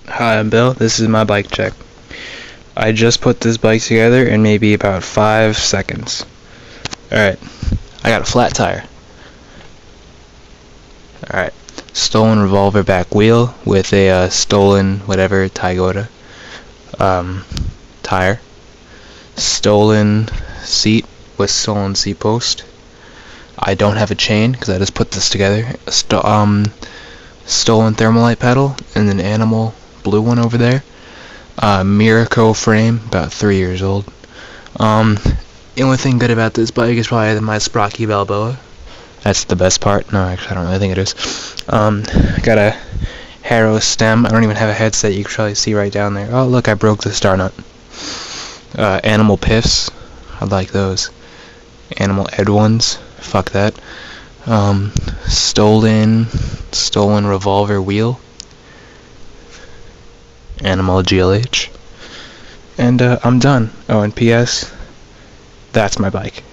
Hi, I'm Bill. This is my bike check. I just put this bike together in maybe about 5 seconds. Alright, I got a flat tire. Alright, stolen revolver back wheel with a stolen whatever Toyota tire. Stolen seat with stolen seat post. I don't have a chain because I just put this together. Stolen Thermalite pedal and an Animal blue one over there. Miraco frame, about 3 years old. The only thing good about this bike is probably my Sprocky Balboa. That's the best part. No, actually, I don't really think it is. Got a Harrow stem. I don't even have a headset. You can probably see right down there. Oh, look, I broke the star nut. Animal piffs. I like those. Animal Ed ones. Fuck that. Stolen revolver wheel. Animal GLH. And I'm done. Oh, and P.S. That's my bike.